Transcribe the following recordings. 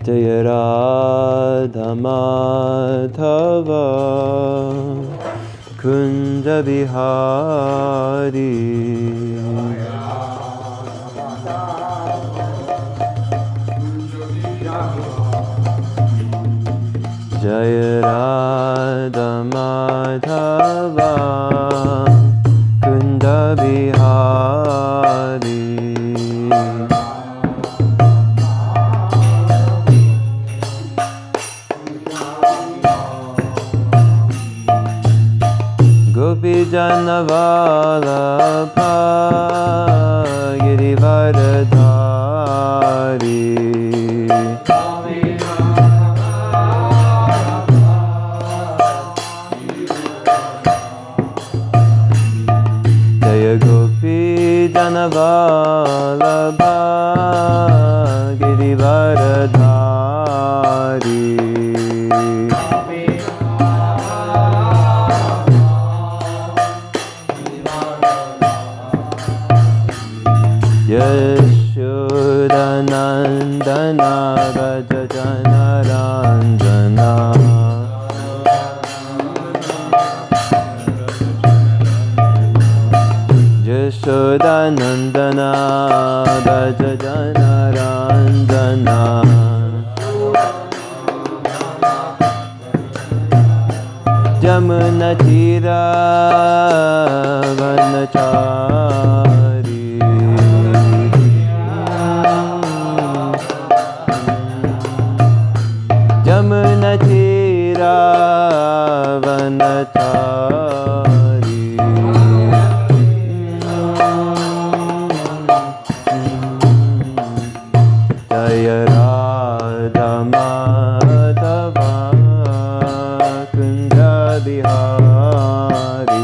Jaya Radha Madhava Kunja Bihari Jaya Radha Madhava Kunja Bihari Gopi Janavalabha Girivaradhari Jaya Gopi Janavalabha Girivaradhari Yashodanandana Gaja Janaranjana Yashodanandana Gaja Janaranjana Jamuna Tira Vanachari Jamuna Tira Vanachari Jaya Radha Madhava Kunja Bihari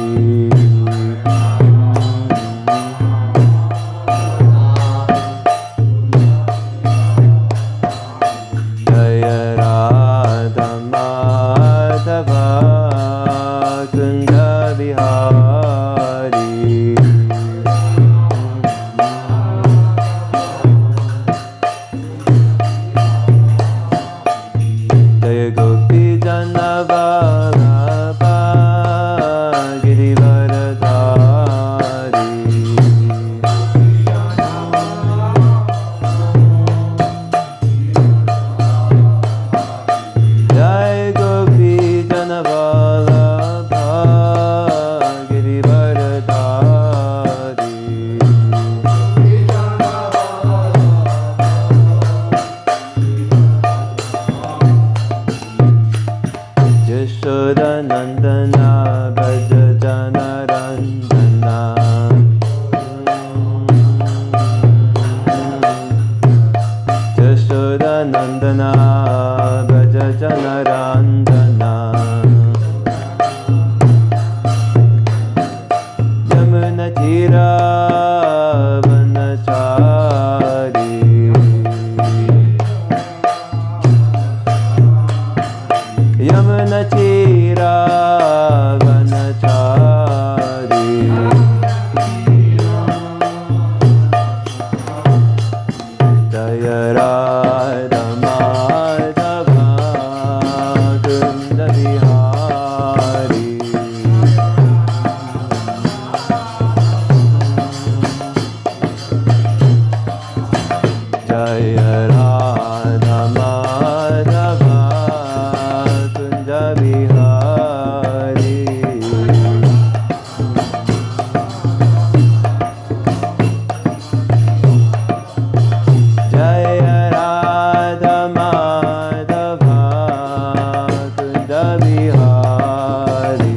Jaya Radha Madhava Kunja Bihari Jaya Gopi Janavalabha Girivaradhari Jaya Gopi Janavalabha Girivaradhari Yashodanandana Gaja Janaranjana Yashodanandana Gaja Janaranjana Yamuna Tira Vanachari Yamuna Tira Vanachari Jaya Radha Madhava Kunja Bihari Jaya Radha Madhava Kunja Bihari Jaya Radha Madhava Kunja Bihari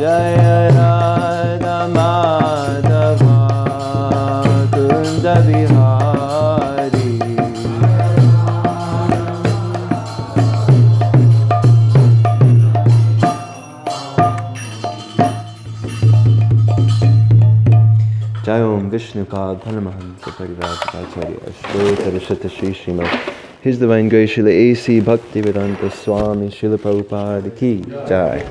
Jaya Radha Madhava Kunja Bihari Jai Om Vishnupad Paramahansa Parivrajacharya Ashtotara Shata Shri Srimad His Divine Grace Srila A.C. Bhaktivedanta Swami Srila Prabhupada Ki Jai.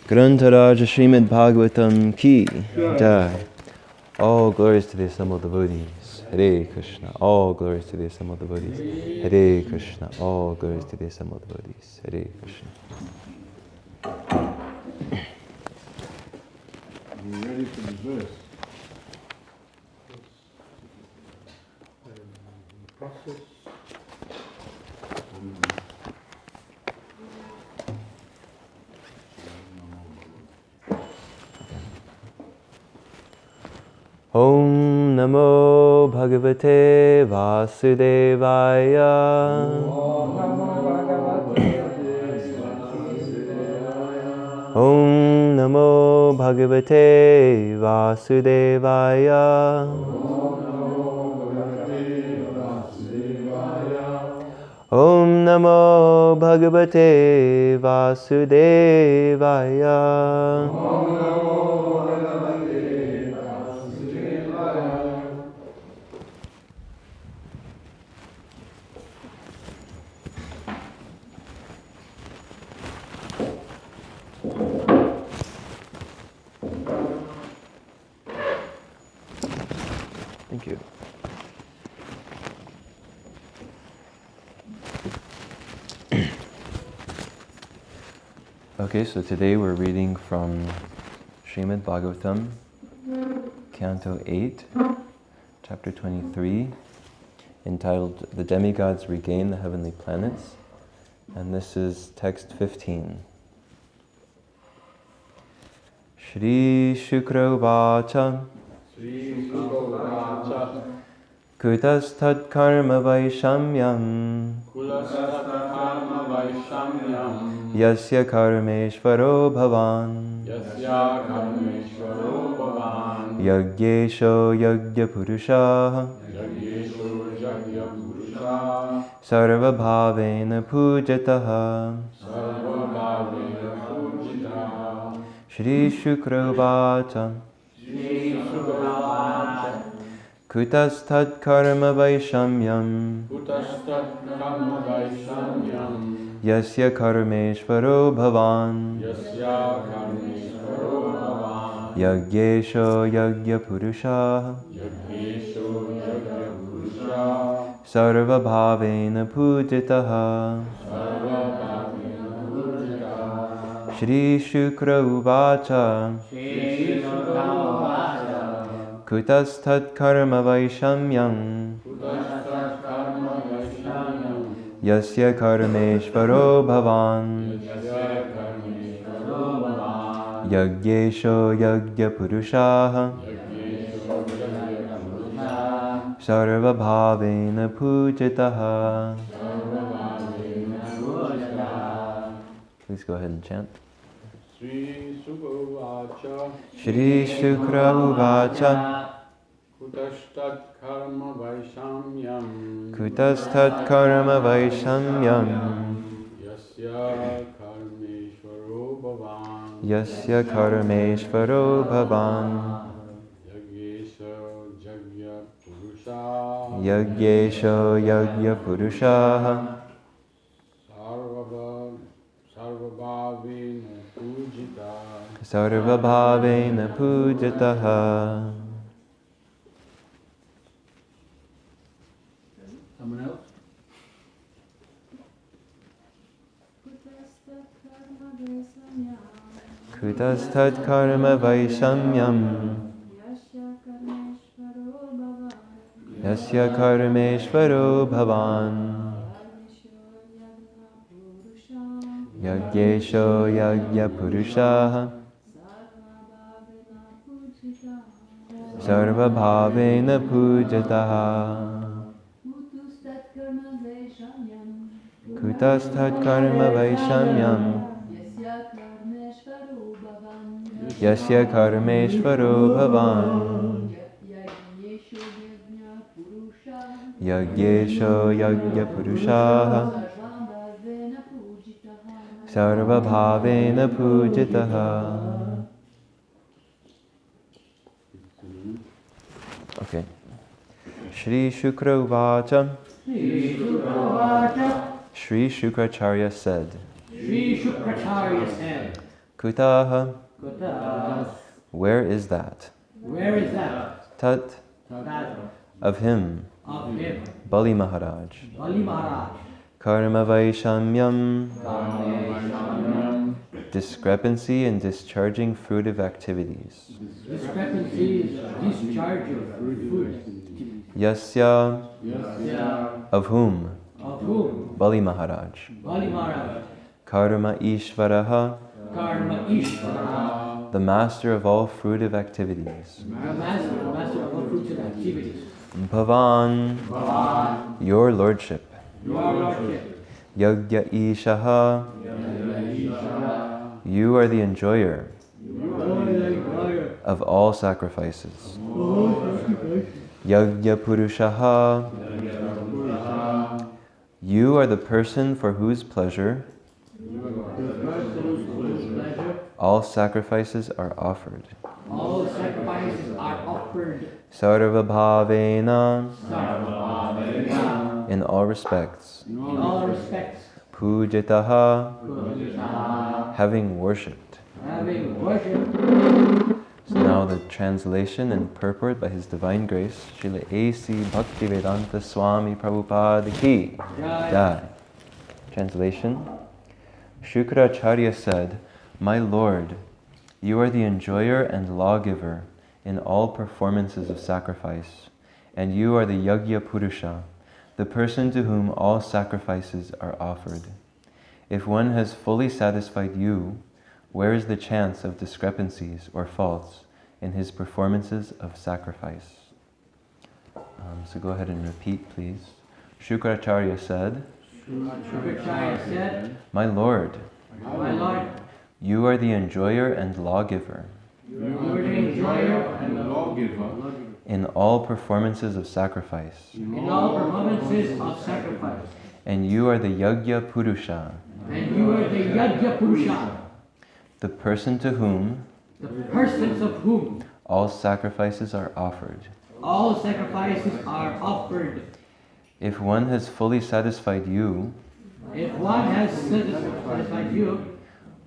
Grantaraja Srimad Bhagavatam Ki Jai. All glories to the assembled devotees. Hare Krishna. All glories to the assembled devotees. Hare Krishna. All glories to the assembled devotees. Hare Krishna. Are you ready for the verse? Process. Om Namo Bhagavate Vasudevaya. Om Namo Bhagavate Vasudevaya. Om Namo Bhagavate Vasudevaya. Thank you. Okay, so today we're reading from Srimad Bhagavatam, Canto 8, Chapter 23, entitled The Demigods Regain the Heavenly Planets, and this is text 15. Shri Shukra Vacha Kutastat Karma Vaishamyam Yasya Karmeshvaro Bhavan Yagyesho Yagya Purusha Sarva Bhavena Pujataha Shri Shukra Vacha Kutastat Karma Vaishamyam Yasya Karmeshvaro Bhavan Yagyesho Yagya Purusha Sarva Bhavena Pujitaha Shri Shukra Uvacha Kutastat Karma Vaishamyam Yasya Karmeshvaro Bhavan Yagyesho Yagya Purusha Sarva Bhavena Pujitaha. Please go ahead and chant. Sri Sukha Shri Shukra Uvacha Kutastat Karma Vaishamyam Kutastat Karma Vaishamyam Yasya Karmeshvaro Bhavan Yasya Karmeshvaro Bhavan Yagyesha Jagya Purusha Yagyesho Yagya Purusha Sarvabhavena Pujita Sarva Bhavena Pujataha. Someone else? Kutastat Karma Vaishamyam Yasya Karmeshvaro Bhavan Yagyesho Yagya Purusha Sarva Bhavena Pujataha. Kutastat Karma Vaishamyam Yasya Karmeshvaro Bhavan Yagyesho Yagya Purusha Sarva Bhavena Pujitaha. Okay. Shri Shukra Uvacha Sri Shukracharya said, Sri Shukracharya said, Kutaha. Kutas. Where is that? Where is that? Tat. Tat. Of him. Of him. Bali Maharaj. Bali Maharaj. Karma Vaishamyam. Karma. Discrepancy in discharging fruitive activities. Discrepancy is discharge of food. Yasya. Yasya. Of whom? Of whom? Bali Maharaj. Bali Maharaj. Karma Ishvaraha. Karma Ishvara. The master of all fruitive activities. The master of all fruits and activities. Bhavan. Bhavan. Your lordship. Your lordship. Yagya Ishaha. You are the enjoyer of all sacrifices. Yagya Purushaha. You are the person for whose pleasure all sacrifices are offered. All sacrifices are offered. Sarva Bhavena. In all respects. In all respects. Pujitaha. Having worshipped. Having worshipped. So now the translation and purport by His Divine Grace, Srila A.C. Bhaktivedanta Swami Prabhupada Ki Jai. Translation. Shukracharya said, My Lord, you are the enjoyer and lawgiver in all performances of sacrifice, and you are the Yagya Purusha, the person to whom all sacrifices are offered. If one has fully satisfied you, where is the chance of discrepancies or faults in his performances of sacrifice? So go ahead and repeat, please. Shukracharya said, My Lord, My Lord, you are the enjoyer and lawgiver you are the enjoyer and lawgiver in all performances of sacrifice, in all performances of sacrifice, and you are the Yagya Purusha, and you are the Yagya Purusha, the person to whom the persons of whom all sacrifices are offered. all sacrifices are offered. If one has fully satisfied you, If one has satisfied you,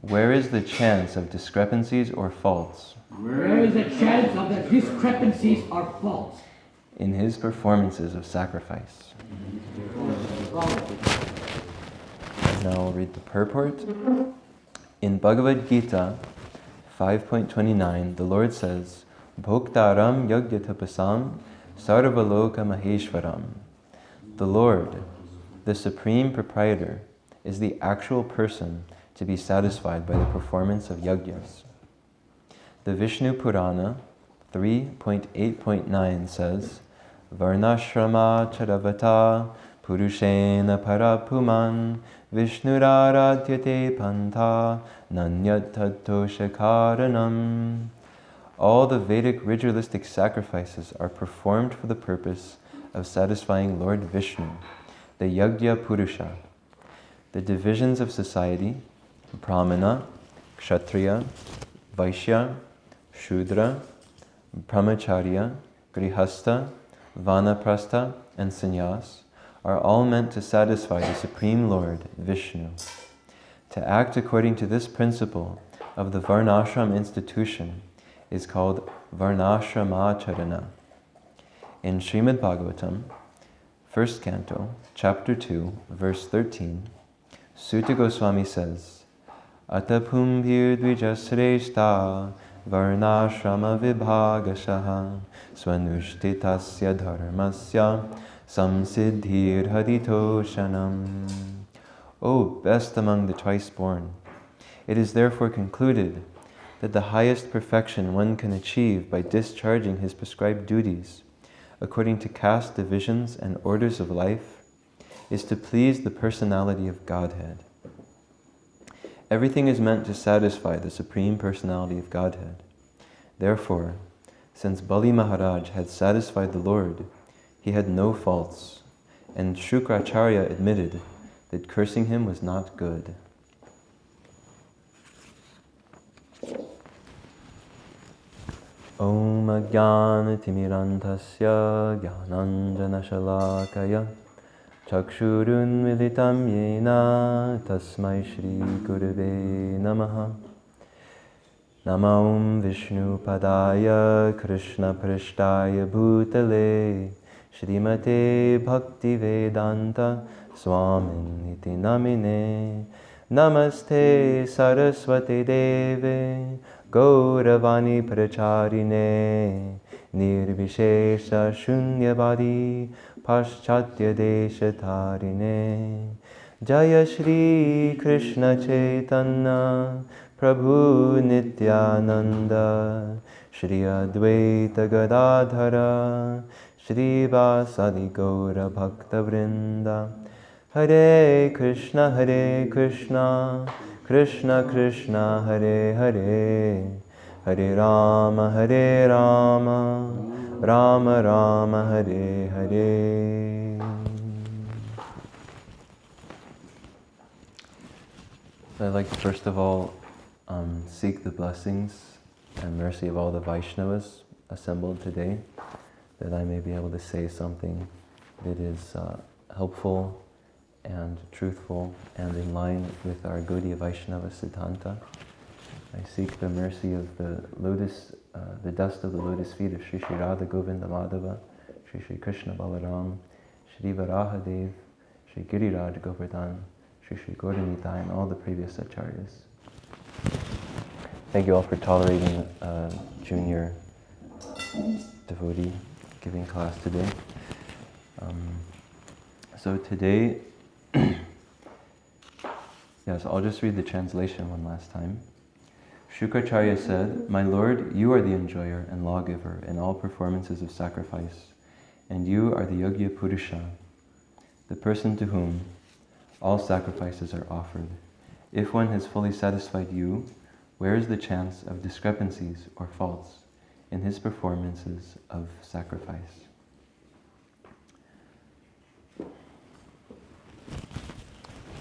where is the chance of discrepancies or faults where is the chance of the discrepancies or faults in his performances of sacrifice? Now I'll read the purport. In Bhagavad Gita 5.29, the Lord says, Bhoktaram Yagyatapasam Sarvaloka Maheshwaram. The Lord, the Supreme Proprietor, is the actual person to be satisfied by the performance of yagyas. The Vishnu Purana 3.8.9 says, Varnashrama Charavata Purushena Parapuman Vishnuraratyate Panta Nanyat Shakaranam. All the Vedic ritualistic sacrifices are performed for the purpose of satisfying Lord Vishnu, the Yagya Purusha. The divisions of society, Brahmana, Kshatriya, Vaishya, Shudra, Brahmacharya, Grihastha, Vanaprastha, and Sannyas, are all meant to satisfy the Supreme Lord, Vishnu. To act according to this principle of the Varnashram institution is called Varnashramacharana. In Srimad Bhagavatam, 1st Canto, Chapter 2, Verse 13, Sutta Goswami says, Atapumbhir dvijasreshta varnashrama vibhagashaha swanushthitasya dharmasya samsiddhir haditoshanam. O best among the twice born, it is therefore concluded that the highest perfection one can achieve by discharging his prescribed duties according to caste divisions and orders of life is to please the personality of Godhead. Everything is meant to satisfy the Supreme Personality of Godhead. Therefore, since Bali Maharaj had satisfied the Lord, he had no faults, and Shukracharya admitted that cursing him was not good. Om Ajnanatimirantasya Jnananjana Shalakaya Chakshurun Militam Yena Tasmai Shri Gurave Namaha Namo Vishnu Padaya Krishna Prishtaya Bhutale Shrimate Bhakti Vedanta Swamin Iti Namine Namaste Saraswati Deve Gauravani Pracharine Nirvishesha Shunyavadi Paschatya Desha Tarine Jaya Shri Krishna Chaitanya Prabhu Nityananda Shri Advaita Gadadhara Shri Vasadi Gaura Bhakta Vrinda Hare Krishna Krishna Krishna Hare Hare Hare Rama Rama Rama Hare Hare. I'd like to first of all seek the blessings and mercy of all the Vaishnavas assembled today, that I may be able to say something that is helpful and truthful and in line with our Gaudiya Vaishnava Siddhanta. I seek the mercy of the lotus, the dust of the lotus feet of Shri Shri Radha Govinda Madhava, Shri Shri Krishna Balaram, Shri Varahadev, Shri Giriraj Govardhan, Shri Shri Gauranitai, and all the previous acharyas. Thank you all for tolerating a junior devotee giving class today. So today, yes, I'll just read the translation one last time. Shukracharya said, "My Lord, you are the enjoyer and lawgiver in all performances of sacrifice, and you are the Yogya Purusha, the person to whom all sacrifices are offered. If one has fully satisfied you, where is the chance of discrepancies or faults in his performances of sacrifice?"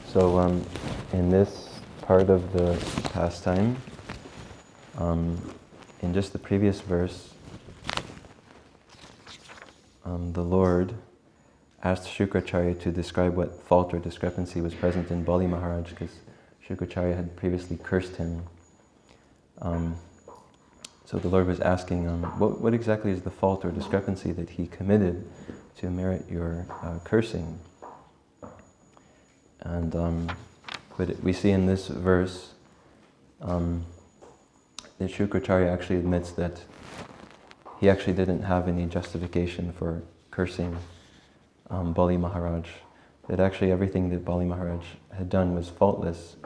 So in this part of the pastime, in just the previous verse, the Lord asked Shukracharya to describe what fault or discrepancy was present in Bali Maharaj, because Shukracharya had previously cursed him. So the Lord was asking, what exactly is the fault or discrepancy that he committed to merit your cursing? And but we see in this verse that Shukracharya actually admits that he actually didn't have any justification for cursing Bali Maharaj. That actually everything that Bali Maharaj had done was faultless,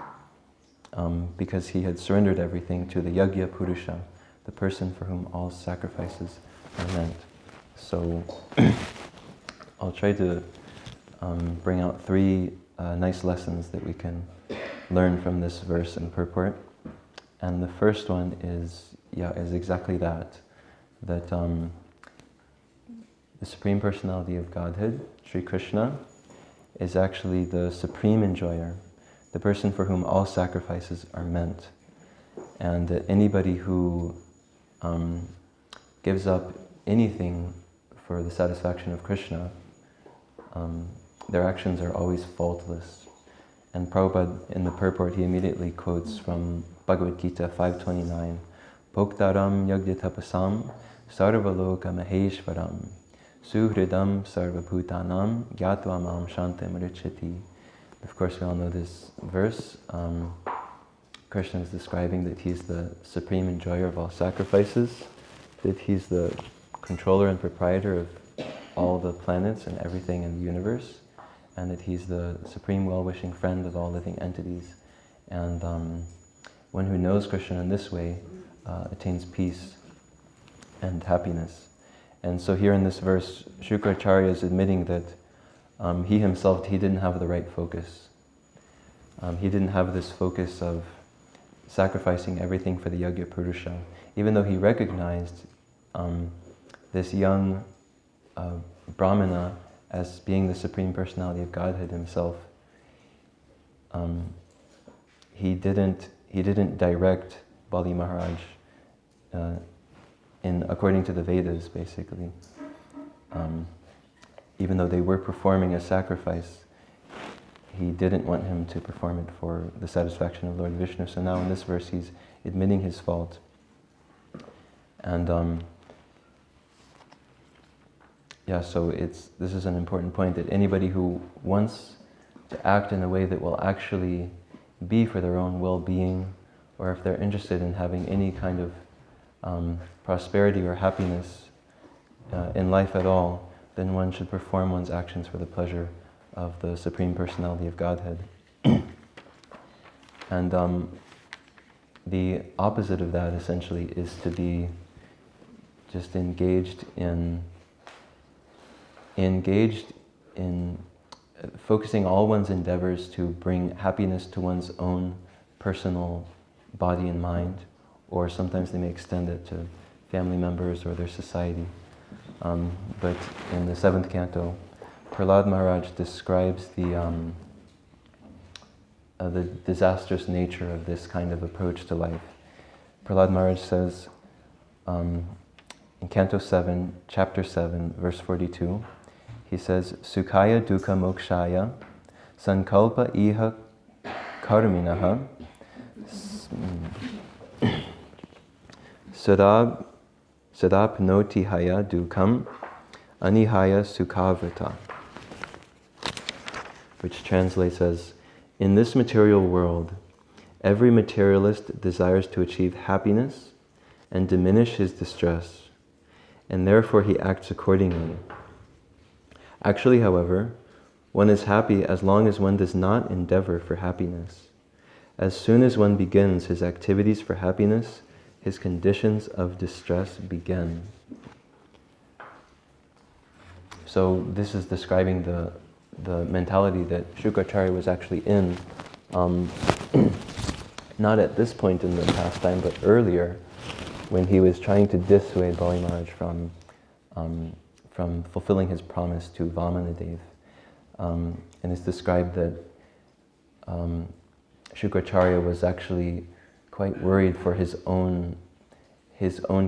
because he had surrendered everything to the Yagya Purusha, the person for whom all sacrifices are meant. So I'll try to bring out three nice lessons that we can learn from this verse and purport. And the first one is exactly that the Supreme Personality of Godhead, Sri Krishna, is actually the supreme enjoyer, the person for whom all sacrifices are meant. And that anybody who gives up anything for the satisfaction of Krishna, their actions are always faultless. And Prabhupada, in the purport, he immediately quotes from Bhagavad Gita 5:29, Bhoktaram yagya-tapasam sarvaloka maheshwaram suhridam sarvabhutanam gyatva mam shantam richati. Of course, we all know this verse. Krishna is describing that he's the supreme enjoyer of all sacrifices, that he's the controller and proprietor of all the planets and everything in the universe, and that he's the supreme well-wishing friend of all living entities. And one who knows Krishna in this way attains peace and happiness. And so here in this verse, Shukracharya is admitting that he himself, he didn't have the right focus. He didn't have this focus of sacrificing everything for the Yagya Purusha, even though he recognized this young Brahmana as being the Supreme Personality of Godhead himself. He didn't direct Bali Maharaj according to the Vedas, basically. Even though they were performing a sacrifice, he didn't want him to perform it for the satisfaction of Lord Vishnu. So now in this verse he's admitting his fault. And so this is an important point, that anybody who wants to act in a way that will actually be for their own well-being, or if they're interested in having any kind of prosperity or happiness in life at all, then one should perform one's actions for the pleasure of the Supreme Personality of Godhead. And the opposite of that essentially is to be just engaged in focusing all one's endeavors to bring happiness to one's own personal body and mind, or sometimes they may extend it to family members or their society. But in the 7th canto, Prahlad Maharaj describes the disastrous nature of this kind of approach to life. Prahlad Maharaj says in Canto 7, Chapter 7, verse 42, he says, Sukhaya dukkha mokshaya sankalpa iha karminaha sadapnotihaya dukkam anihaya sukhavrita, which translates as, in this material world, every materialist desires to achieve happiness and diminish his distress, and therefore he acts accordingly. Actually, however, one is happy as long as one does not endeavor for happiness. As soon as one begins his activities for happiness, his conditions of distress begin. So this is describing the mentality that Shukracharya was actually in, not at this point in the pastime, but earlier, when he was trying to dissuade Bali Maharaj from fulfilling his promise to Vamanadev. And it's described that Shukracharya was actually quite worried for his own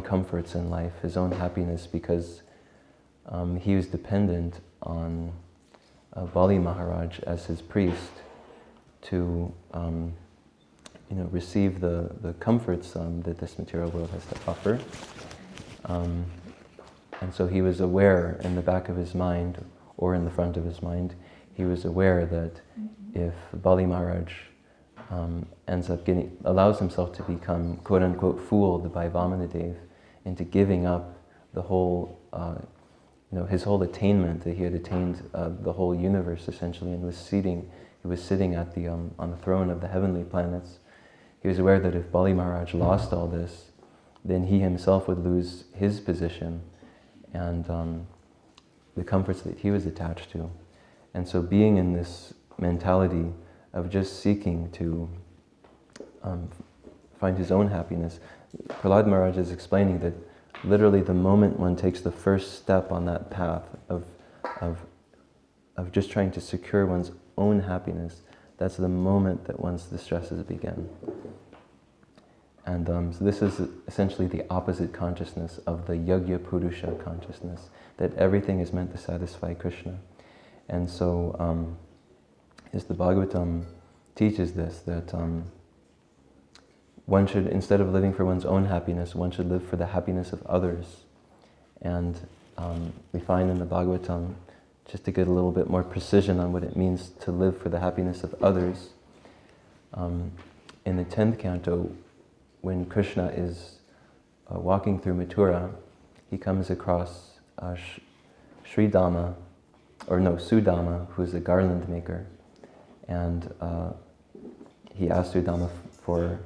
comforts in life, his own happiness, because he was dependent on Bali Maharaj as his priest to receive the comforts that this material world has to offer. And so he was aware in the back of his mind, or in the front of his mind, he was aware that if Bali Maharaj allows himself to become quote-unquote fooled by Vamanadev into giving up the whole, his whole attainment, that he had attained the whole universe essentially, and he was sitting at on the throne of the heavenly planets. He was aware that if Bali Maharaj lost all this, then he himself would lose his position and the comforts that he was attached to. And so being in this mentality of just seeking to find his own happiness, Prahlad Maharaj is explaining that literally the moment one takes the first step on that path of just trying to secure one's own happiness, that's the moment that one's distresses begin. And so this is essentially the opposite consciousness of the Yagya Purusha consciousness, that everything is meant to satisfy Krishna. And so as the Bhagavatam teaches this, that one should, instead of living for one's own happiness, one should live for the happiness of others. And we find in the Bhagavatam, just to get a little bit more precision on what it means to live for the happiness of others, in the 10th canto, when Krishna is walking through Mathura, he comes across Sudama, who's a garland maker. And he asks Sudama for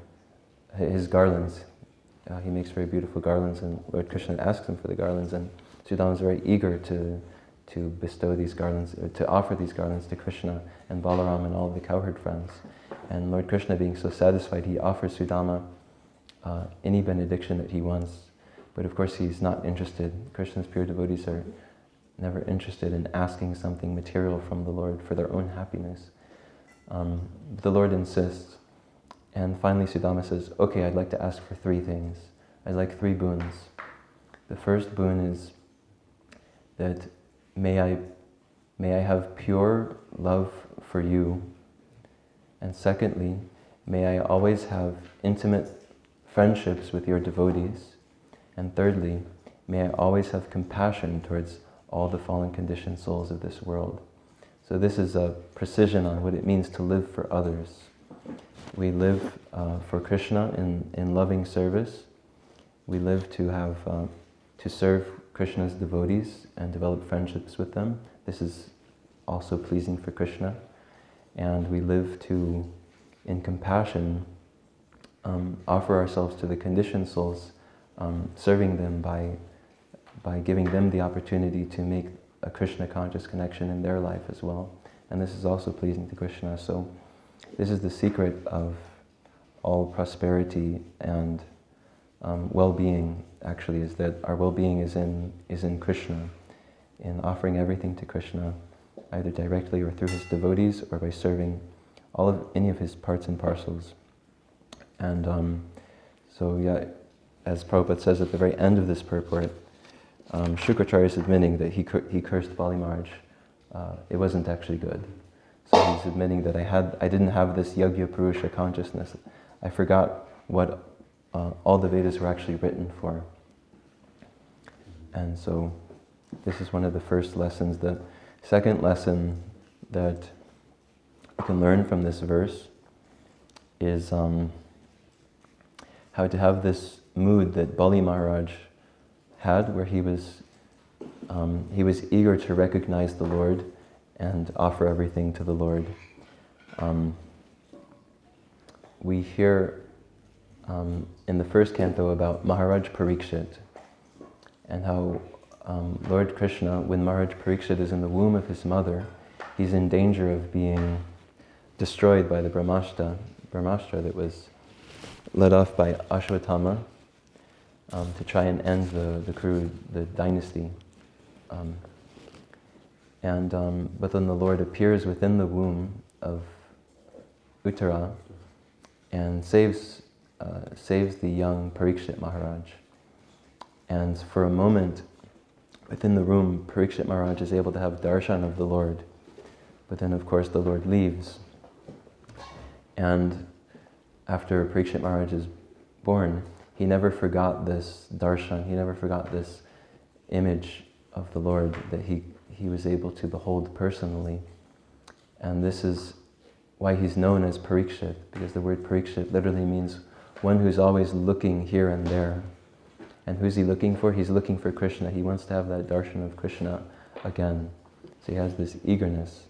his garlands. He makes very beautiful garlands, and Lord Krishna asks him for the garlands, and Sudama is very eager to bestow these garlands, or to offer these garlands to Krishna and Balaram and all of the cowherd friends. And Lord Krishna, being so satisfied, he offers Sudama any benediction that he wants. But of course he's not interested. Krishna's pure devotees are never interested in asking something material from the Lord for their own happiness. The Lord insists. And finally Sudama says, okay, I'd like to ask for 3 things. I'd like 3 boons. The first boon is that may I have pure love for you, And secondly, may I always have intimate friendships with your devotees. And thirdly, may I always have compassion towards all the fallen conditioned souls of this world. So this is a precision on what it means to live for others. We live for Krishna in loving service. We live to serve Krishna's devotees and develop friendships with them. This is also pleasing for Krishna. And we live to, in compassion, offer ourselves to the conditioned souls, serving them by giving them the opportunity to make a Krishna conscious connection in their life as well. And this is also pleasing to Krishna. So this is the secret of all prosperity and well-being, actually, is that our well-being is in Krishna, in offering everything to Krishna, either directly or through his devotees, or by serving any of his parts and parcels. And so yeah, as Prabhupada says at the very end of this purport, Shukracharya is admitting that he cursed Bali Maharaj. It wasn't actually good. So he's admitting that I didn't have this Yagya Purusha consciousness. I forgot what all the Vedas were actually written for. And so this is one of the first lessons. The second lesson that we can learn from this verse is how to have this mood that Bali Maharaj had, where he was eager to recognize the Lord and offer everything to the Lord. We hear in the first canto about Maharaj Parikshit, and how Lord Krishna, when Maharaj Parikshit is in the womb of his mother, he's in danger of being destroyed by the Brahmastra that was led off by Ashwatthama to try and end the dynasty. But then the Lord appears within the womb of Uttara and saves the young Parikshit Maharaj. And for a moment, within the room, Parikshit Maharaj is able to have darshan of the Lord. But then, of course, the Lord leaves. And after Parikshit Maharaj is born, he never forgot this darshan, he never forgot this image of the Lord that he was able to behold personally. And this is why he's known as Parikshit, because the word Parikshit literally means one who's always looking here and there. And who's he looking for? He's looking for Krishna. He wants to have that darshan of Krishna again. So he has this eagerness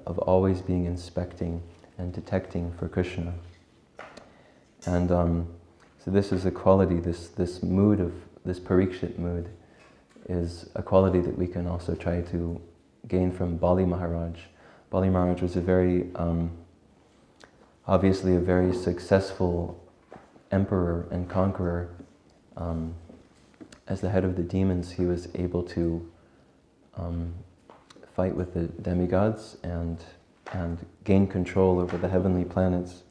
of always being inspecting and detecting for Krishna. And so this is a quality, this mood of, this Parikshit mood, is a quality that we can also try to gain from Bali Maharaj. Bali Maharaj was obviously a very successful emperor and conqueror. As the head of the demons, he was able to fight with the demigods and gain control over the heavenly planets.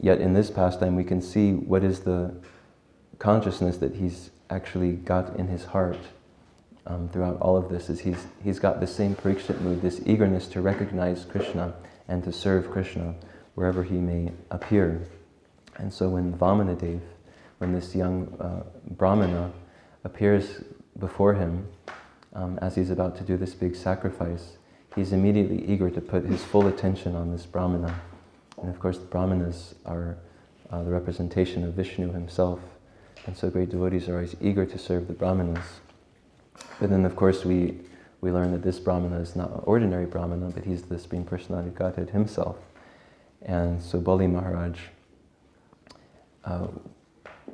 Yet in this pastime we can see what is the consciousness that he's actually got in his heart throughout all of this. Is he's got the same Parikshit mood, this eagerness to recognize Krishna and to serve Krishna wherever he may appear. And so when Vamanadev, when this young Brahmana appears before him as he's about to do this big sacrifice, he's immediately eager to put his full attention on this Brahmana. And of course the Brahmanas are the representation of Vishnu himself. And so great devotees are always eager to serve the Brahmanas. But then of course we learn that this Brahmana is not an ordinary Brahmana, but he's the Supreme Personality of Godhead himself. And so Bali Maharaj,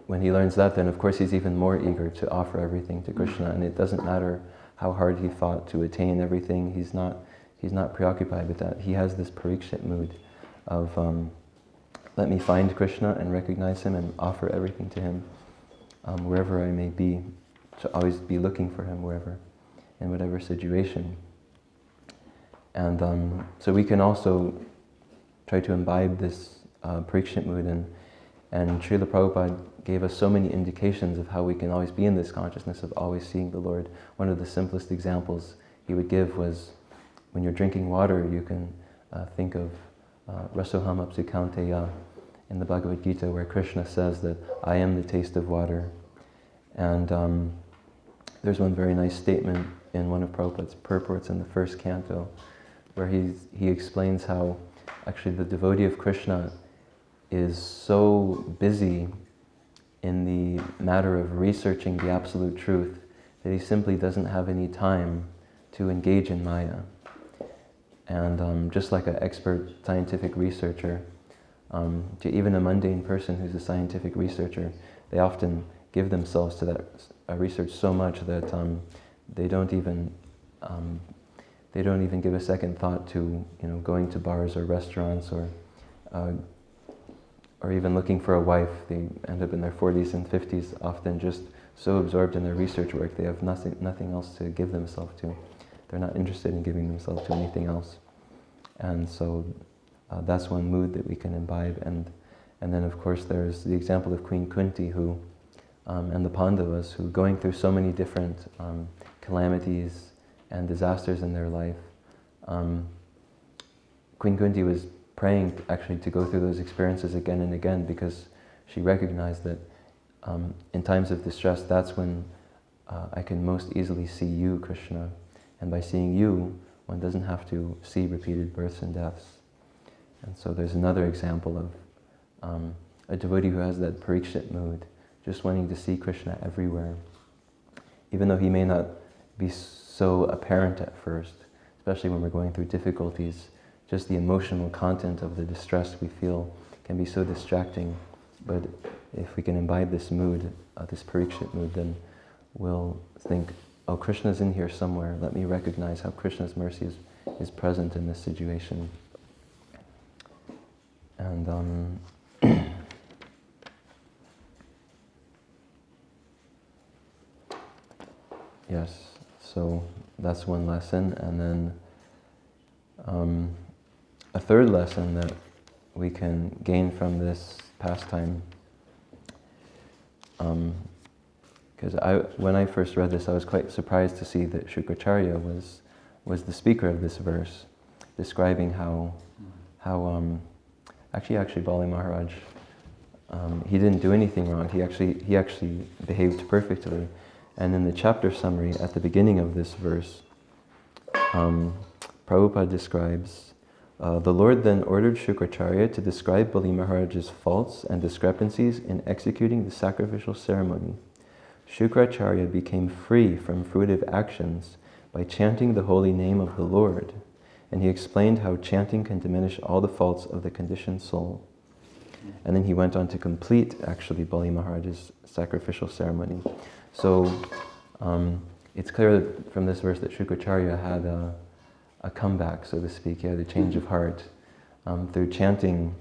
when he learns that, then of course he's even more eager to offer everything to Krishna. And it doesn't matter how hard he fought to attain everything, he's not preoccupied with that. He has this Parikshit mood of let me find Krishna and recognize him and offer everything to him wherever I may be, to always be looking for him wherever, in whatever situation. And so we can also try to imbibe this Parikshit mood, and Srila Prabhupada gave us so many indications of how we can always be in this consciousness of always seeing the Lord. One of the simplest examples he would give was when you're drinking water, you can think of Rasoham apsu kaunteya in the Bhagavad Gita, where Krishna says that I am the taste of water. And there's one very nice statement in one of Prabhupada's purports in the first canto, where he explains how actually the devotee of Krishna is so busy in the matter of researching the absolute truth that he simply doesn't have any time to engage in Maya. And just like an expert scientific researcher, to even a mundane person who's a scientific researcher, they often give themselves to that research so much that they don't even give a second thought to going to bars or restaurants or even looking for a wife. They end up in their 40s and 50s, often just so absorbed in their research work they have nothing else to give themselves to. They're not interested in giving themselves to anything else. And so that's one mood that we can imbibe. And then of course there's the example of Queen Kunti who, and the Pandavas, who going through so many different calamities and disasters in their life. Queen Kunti was praying actually to go through those experiences again and again, because she recognized that in times of distress, that's when I can most easily see you, Krishna. And by seeing you, one doesn't have to see repeated births and deaths. And so there's another example of a devotee who has that parikshit mood, just wanting to see Krishna everywhere. Even though he may not be so apparent at first, especially when we're going through difficulties, just the emotional content of the distress we feel can be so distracting. But if we can imbibe this mood, this parikshit mood, then we'll think, oh, Krishna's in here somewhere. Let me recognize how Krishna's mercy is present in this situation. And yes, so that's one lesson. And then a third lesson that we can gain from this pastime, because when I first read this, I was quite surprised to see that Shukracharya was the speaker of this verse, describing how actually Bali Maharaj, he didn't do anything wrong. He actually behaved perfectly. And in the chapter summary at the beginning of this verse, Prabhupada describes, the Lord then ordered Shukracharya to describe Bali Maharaj's faults and discrepancies in executing the sacrificial ceremony. Shukracharya became free from fruitive actions by chanting the holy name of the Lord, and he explained how chanting can diminish all the faults of the conditioned soul. And then he went on to complete, actually, Bali Maharaj's sacrificial ceremony. So it's clear from this verse that Shukracharya had a comeback, so to speak. He had a change of heart through chanting,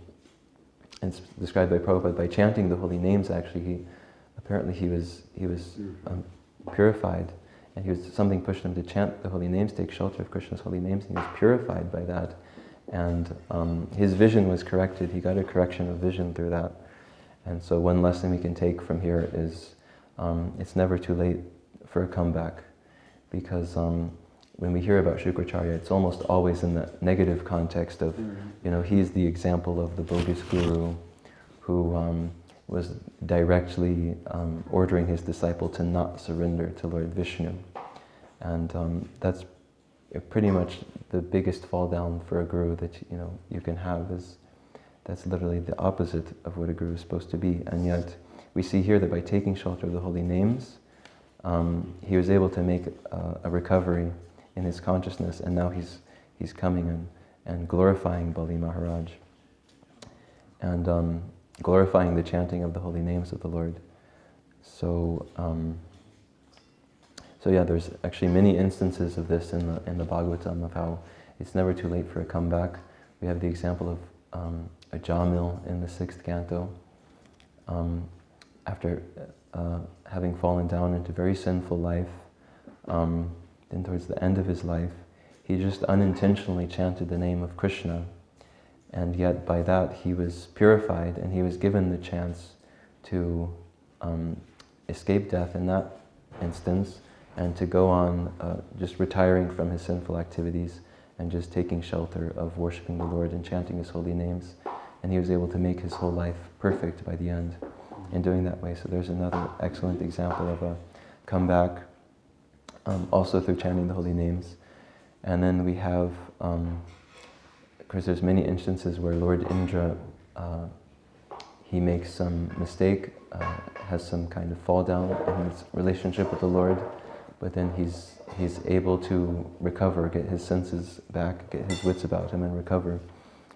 and it's described by Prabhupada, by chanting the holy names. Actually, he was purified, and something pushed him to chant the holy names, take shelter of Krishna's holy names, and he was purified by that. And his vision was corrected. He got a correction of vision through that. And so one lesson we can take from here is it's never too late for a comeback, because when we hear about Shukracharya, it's almost always in the negative context of, he's the example of the bogus guru who was directly ordering his disciple to not surrender to Lord Vishnu. And that's pretty much the biggest fall down for a guru that you can have. That's literally the opposite of what a guru is supposed to be. And yet we see here that by taking shelter of the holy names, he was able to make a recovery in his consciousness, and now he's coming and glorifying Bali Maharaj and glorifying the chanting of the holy names of the Lord. So yeah, there's actually many instances of this in the Bhagavatam, of how it's never too late for a comeback. We have the example of a Jamil in the 6th canto. After having fallen down into very sinful life, then towards the end of his life, he just unintentionally chanted the name of Krishna, and yet by that he was purified, and he was given the chance to escape death in that instance, and to go on just retiring from his sinful activities and just taking shelter of worshiping the Lord and chanting His holy names. And he was able to make his whole life perfect by the end in doing that way. So there's another excellent example of a comeback, also through chanting the holy names. And then we have, of course, there's many instances where Lord Indra, he makes some mistake, has some kind of fall down in his relationship with the Lord, but then he's able to recover, get his senses back, get his wits about him and recover.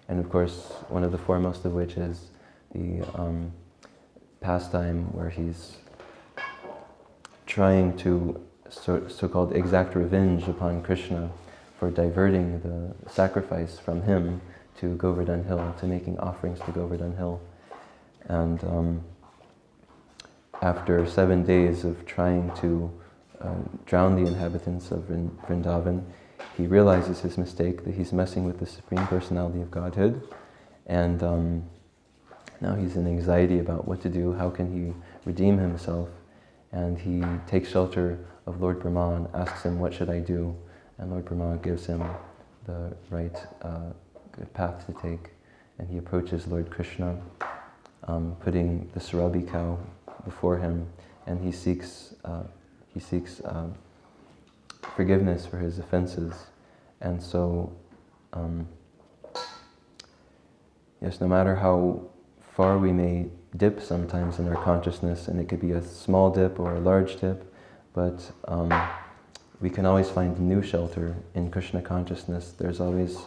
And of course, one of the foremost of which is the pastime where he's trying to so-called exact revenge upon Krishna for diverting the sacrifice from him to Govardhan Hill, to making offerings to Govardhan Hill. And after 7 days of trying to drown the inhabitants of Vrindavan, he realizes his mistake, that he's messing with the Supreme Personality of Godhead, and now he's in anxiety about what to do, how can he redeem himself, and he takes shelter of Lord Brahma and asks him, what should I do? And Lord Brahma gives him the right path to take, and he approaches Lord Krishna, putting the Sarabi cow before him, and he seeks forgiveness for his offenses. And so, yes, no matter how far we may dip sometimes in our consciousness, and it could be a small dip or a large dip, but we can always find new shelter in Krishna consciousness. There's always,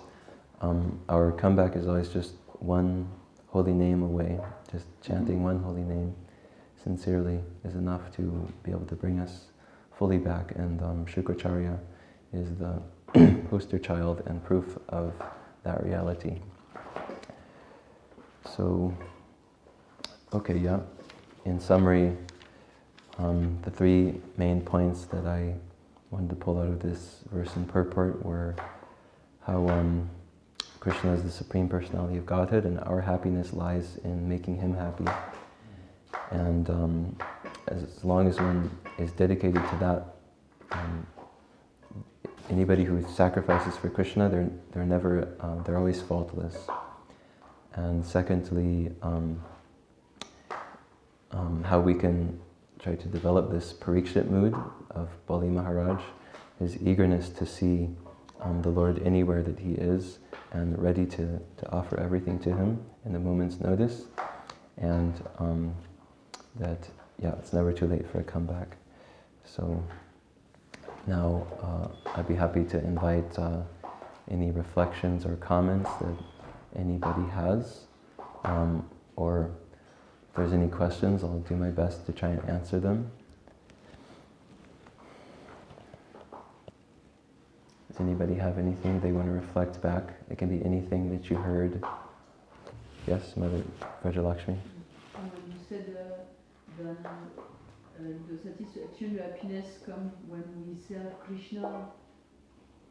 our comeback is always just one holy name away. Just chanting one holy name sincerely is enough to be able to bring us fully back, and Shukracharya is the poster child and proof of that reality. So, okay, yeah. In summary, the three main points that I wanted to pull out of this verse and purport were how Krishna is the Supreme Personality of Godhead, and our happiness lies in making Him happy. And as long as one is dedicated to that, anybody who sacrifices for Krishna, they're never, they're always faultless. And secondly, how we can try to develop this Parikshit mood of Bali Maharaj, his eagerness to see the Lord anywhere that he is, and ready to offer everything to him in a moment's notice, and that, yeah, it's never too late for a comeback. So now I'd be happy to invite any reflections or comments that anybody has, or if there's any questions, I'll do my best to try and answer them. Does anybody have anything they want to reflect back? It can be anything that you heard. Yes, Mother Rajalakshmi? You said the satisfaction, the happiness comes when we serve Krishna.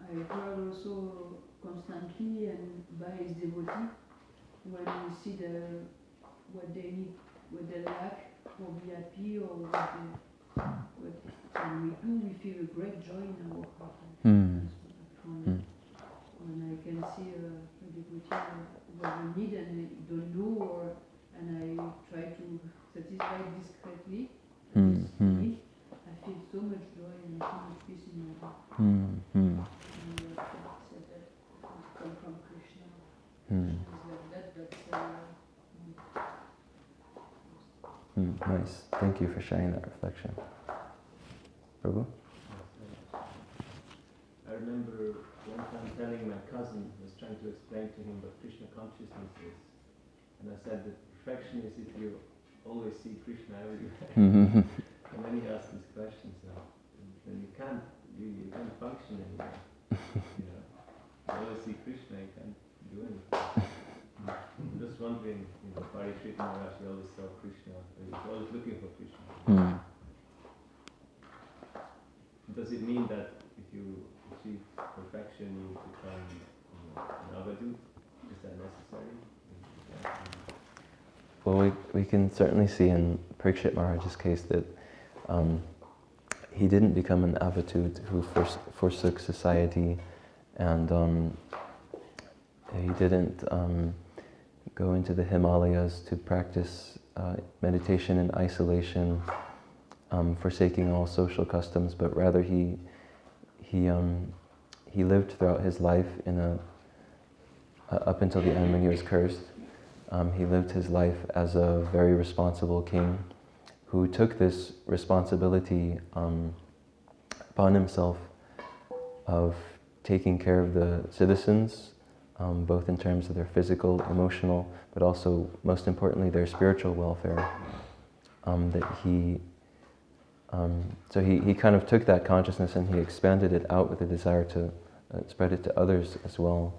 I heard also constantly and by his devotee, when we see what they need, what they lack, or be happy, or what we do, we feel a great joy in our heart. When I can see a devotee what we need and they don't do, and I try to satisfy discreetly this need, I feel so much joy and so much peace in my heart. And that come from Krishna. Things like that's Nice. Thank you for sharing that reflection. Prabhu? I remember one time telling my cousin, I was trying to explain to him what Krishna consciousness is. And I said that perfection is if you always see Krishna everywhere. And then he asked these questions, and you can't function anymore. You know, you always see Krishna, you can't do anything. I'm just wondering, Parikshit Maharaj, he always saw Krishna, he was always looking for Krishna. Does it mean that if you achieve perfection, you become an avadut? Is that necessary? Well, we can certainly see in Parikshit Maharaj's case that he didn't become an avadut who forsook society and he didn't go into the Himalayas to practice meditation in isolation, forsaking all social customs, but rather he lived throughout his life up until the end when he was cursed. He lived his life as a very responsible king who took this responsibility upon himself of taking care of the citizens, both in terms of their physical, emotional, but also, most importantly, their spiritual welfare. So he kind of took that consciousness and he expanded it out with a desire to spread it to others as well.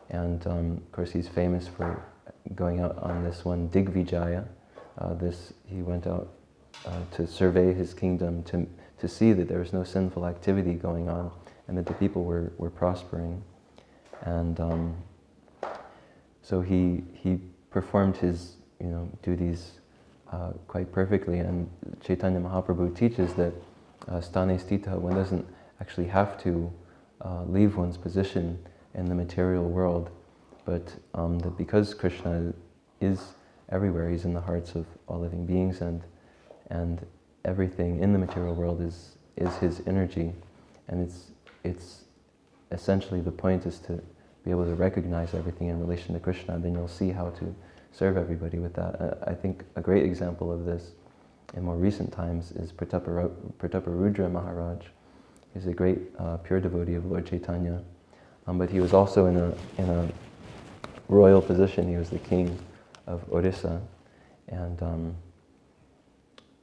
And of course, he's famous for going out on this one Digvijaya. He went out to survey his kingdom to see that there was no sinful activity going on and that the people were prospering. And so he performed his duties quite perfectly. And Chaitanya Mahaprabhu teaches that sthane sthita, one doesn't actually have to leave one's position in the material world, but that because Krishna is everywhere, he's in the hearts of all living beings, and everything in the material world is his energy, and it's essentially the point is to be able to recognize everything in relation to Krishna. Then you'll see how to serve everybody with that. I think a great example of this in more recent times is Prataparudra Maharaj. He's a great pure devotee of Lord Chaitanya, but he was also in a royal position. He was the king of Orissa,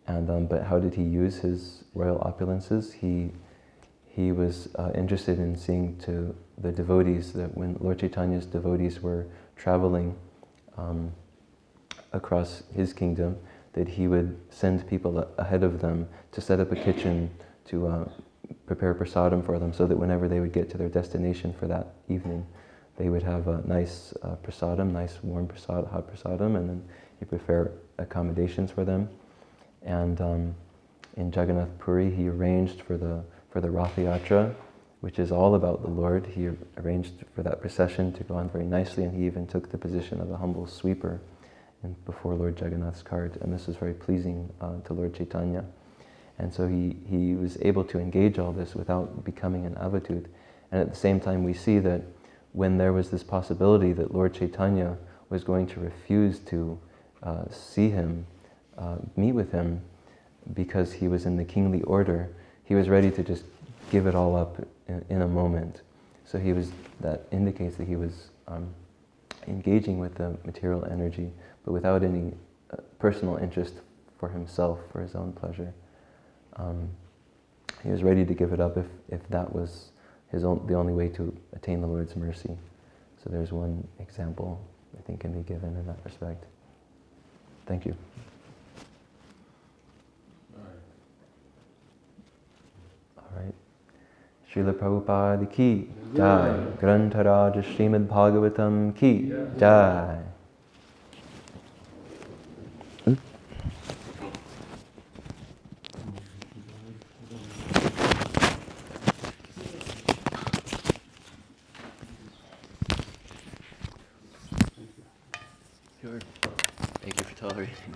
but how did he use his royal opulences? He was interested in seeing to the devotees that when Lord Chaitanya's devotees were traveling across his kingdom, that he would send people ahead of them to set up a kitchen to prepare prasadam for them, so that whenever they would get to their destination for that evening, they would have a nice prasadam, nice warm prasad, hot prasadam, and then he prepare accommodations for them. And in Jagannath Puri, he arranged for the Rath Yatra, which is all about the Lord. He arranged for that procession to go on very nicely, and he even took the position of a humble sweeper before Lord Jagannath's cart, and this was very pleasing to Lord Chaitanya. And so he was able to engage all this without becoming an avatut. And at the same time, we see that when there was this possibility that Lord Chaitanya was going to refuse to see him, meet with him, because he was in the kingly order, he was ready to just give it all up in a moment. So that indicates that he was engaging with the material energy, but without any personal interest for himself, for his own pleasure. He was ready to give it up if that was the only way to attain the Lord's mercy. So there's one example I think can be given in that respect. Thank you. All right. Srila Prabhupada ki jai. Grantharaj Srimad Bhagavatam ki jai. Thank you for tolerating.